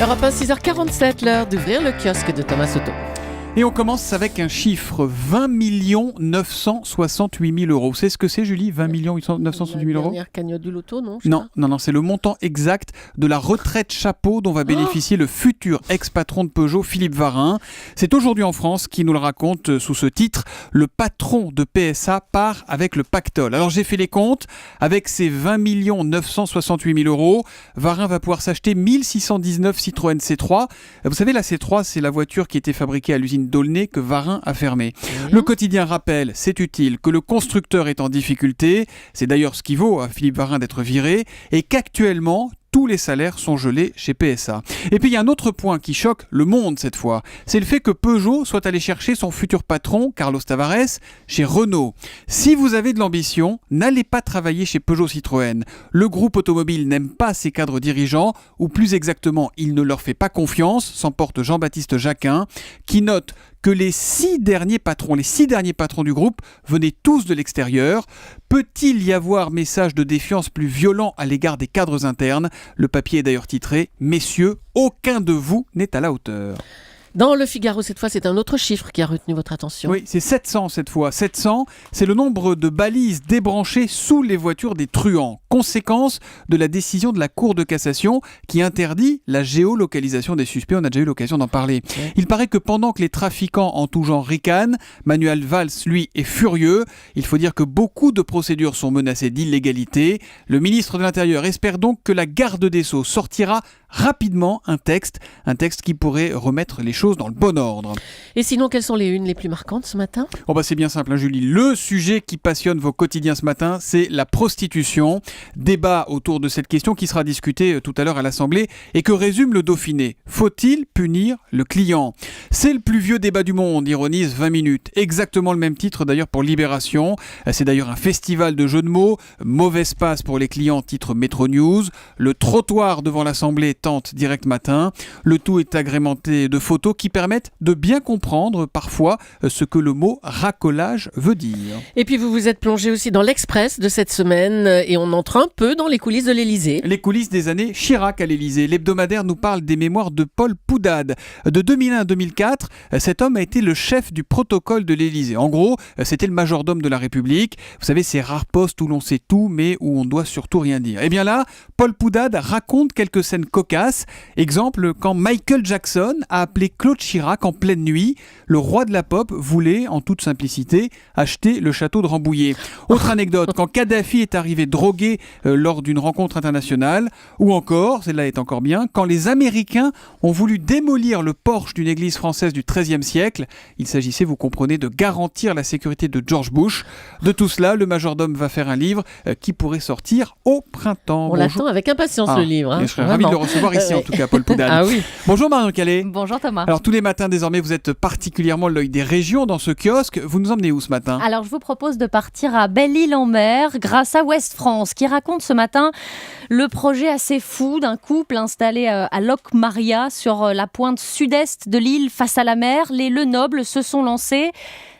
Europe 1, 6h47, l'heure d'ouvrir le kiosque de Thomas Soto. Et on commence avec un chiffre, 20 968 000 euros. C'est ce que c'est, Julie, 20 968 000 euros? La dernière cagnotte du loto, non? Non, c'est le montant exact de la retraite chapeau dont va bénéficier le futur ex-patron de Peugeot, Philippe Varin. C'est aujourd'hui en France qui nous le raconte sous ce titre. Le patron de PSA part avec le pactole. Alors j'ai fait les comptes. Avec ces 20 968 000 euros, Varin va pouvoir s'acheter 1619 Citroën C3. Vous savez, la C3, c'est la voiture qui était fabriquée à l'usine d'Aulnay que Varin a fermé. Le quotidien rappelle, c'est utile, que le constructeur est en difficulté. C'est d'ailleurs ce qui vaut à Philippe Varin d'être viré et qu'actuellement, tous les salaires sont gelés chez PSA. Et puis il y a un autre point qui choque le monde cette fois. C'est le fait que Peugeot soit allé chercher son futur patron, Carlos Tavares, chez Renault. Si vous avez de l'ambition, n'allez pas travailler chez Peugeot Citroën. Le groupe automobile n'aime pas ses cadres dirigeants, ou plus exactement, il ne leur fait pas confiance, s'emporte Jean-Baptiste Jacquin, qui note que les 6 derniers patrons du groupe venaient tous de l'extérieur. Peut-il y avoir message de défiance plus violent à l'égard des cadres internes? Le papier est d'ailleurs titré « Messieurs, aucun de vous n'est à la hauteur ». Dans le Figaro, cette fois, c'est un autre chiffre qui a retenu votre attention. Oui, c'est 700 cette fois. 700, c'est le nombre de balises débranchées sous les voitures des truands. Conséquence de la décision de la Cour de cassation qui interdit la géolocalisation des suspects. On a déjà eu l'occasion d'en parler. Ouais. Il paraît que pendant que les trafiquants en tout genre ricanent, Manuel Valls, lui, est furieux. Il faut dire que beaucoup de procédures sont menacées d'illégalité. Le ministre de l'Intérieur espère donc que la garde des Sceaux sortira rapidement un texte qui pourrait remettre les choses dans le bon ordre. Et sinon, quelles sont les unes les plus marquantes ce matin? C'est bien simple, Julie. Le sujet qui passionne vos quotidiens ce matin, c'est la prostitution. Débat autour de cette question qui sera discutée tout à l'heure à l'Assemblée et que résume le Dauphiné. Faut-il punir le client? C'est le plus vieux débat du monde, ironise 20 minutes. Exactement le même titre d'ailleurs pour Libération. C'est d'ailleurs un festival de jeux de mots. Mauvaise passe pour les clients, titre Métro News. Le trottoir devant l'Assemblée tente Direct Matin. Le tout est agrémenté de photos qui permettent de bien comprendre parfois ce que le mot racolage veut dire. Et puis vous vous êtes plongé aussi dans l'Express de cette semaine et on entre un peu dans les coulisses de l'Élysée. Les coulisses des années Chirac à l'Élysée. L'hebdomadaire nous parle des mémoires de Paul Poudade. De 2001 à 2004, cet homme a été le chef du protocole de l'Élysée. En gros, c'était le majordome de la République. Vous savez, ces rares postes où l'on sait tout mais où on ne doit surtout rien dire. Et bien là, Paul Poudade raconte quelques scènes cocasses. Exemple, quand Michael Jackson a appelé Claude Chirac en pleine nuit, le roi de la pop voulait, en toute simplicité, acheter le château de Rambouillet. Autre anecdote, quand Kadhafi est arrivé drogué lors d'une rencontre internationale, ou encore, celle-là est encore bien, quand les Américains ont voulu démolir le porche d'une église française du XIIIe siècle, il s'agissait, vous comprenez, de garantir la sécurité de George Bush. De tout cela, le majordome va faire un livre qui pourrait sortir au printemps. On l'attend avec impatience, le livre. Je serais ravi de le recevoir ici, en tout cas, Paul Poudade. Ah oui. Bonjour Marion Calais. Bonjour Thomas. Alors tous les matins désormais vous êtes particulièrement l'œil des régions dans ce kiosque. Vous nous emmenez où ce matin? Alors je vous propose de partir à Belle-Île-en-Mer grâce à Ouest France qui raconte ce matin le projet assez fou d'un couple installé à Locmaria sur la pointe sud-est de l'île face à la mer. Les Lenoble se sont lancés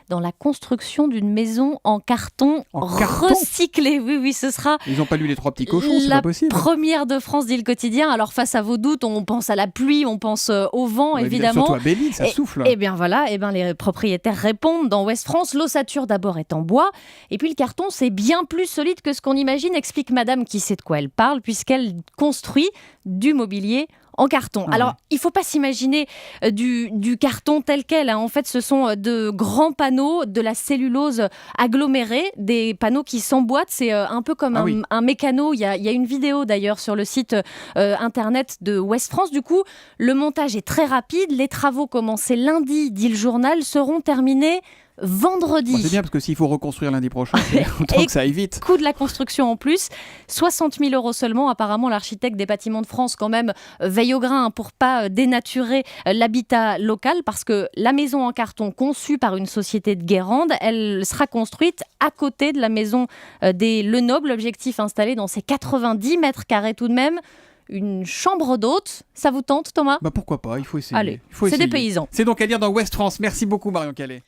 dans la construction d'une maison en carton recyclé. Oui, ce sera... Ils n'ont pas lu Les Trois Petits Cochons, c'est pas possible. La première de France, dit le quotidien. Alors face à vos doutes, on pense à la pluie, on pense au vent, évidemment. Surtout à Belle-Île, ça souffle. Et bien voilà, les propriétaires répondent dans Ouest France. L'ossature d'abord est en bois, et puis le carton c'est bien plus solide que ce qu'on imagine, explique madame qui sait de quoi elle parle, puisqu'elle construit du mobilier en carton. Alors, il ne faut pas s'imaginer du carton tel quel. En fait, ce sont de grands panneaux, de la cellulose agglomérée, des panneaux qui s'emboîtent. C'est un peu comme un mécano. Il y a une vidéo d'ailleurs sur le site internet de Ouest France. Du coup, le montage est très rapide. Les travaux commencés lundi, dit le journal, seront terminés vendredi. C'est bien parce que s'il faut reconstruire lundi prochain, autant que ça aille vite. Coût de la construction en plus, 60 000 € seulement. Apparemment, l'architecte des bâtiments de France quand même veille au grain pour pas dénaturer l'habitat local parce que la maison en carton conçue par une société de Guérande, elle sera construite à côté de la maison des Lenoble. L'objectif installé dans ces 90 mètres carrés tout de même. Une chambre d'hôte, ça vous tente Thomas? Pourquoi pas, il faut essayer. Allez, c'est des paysans. C'est donc à lire dans Ouest France. Merci beaucoup Marion Calais.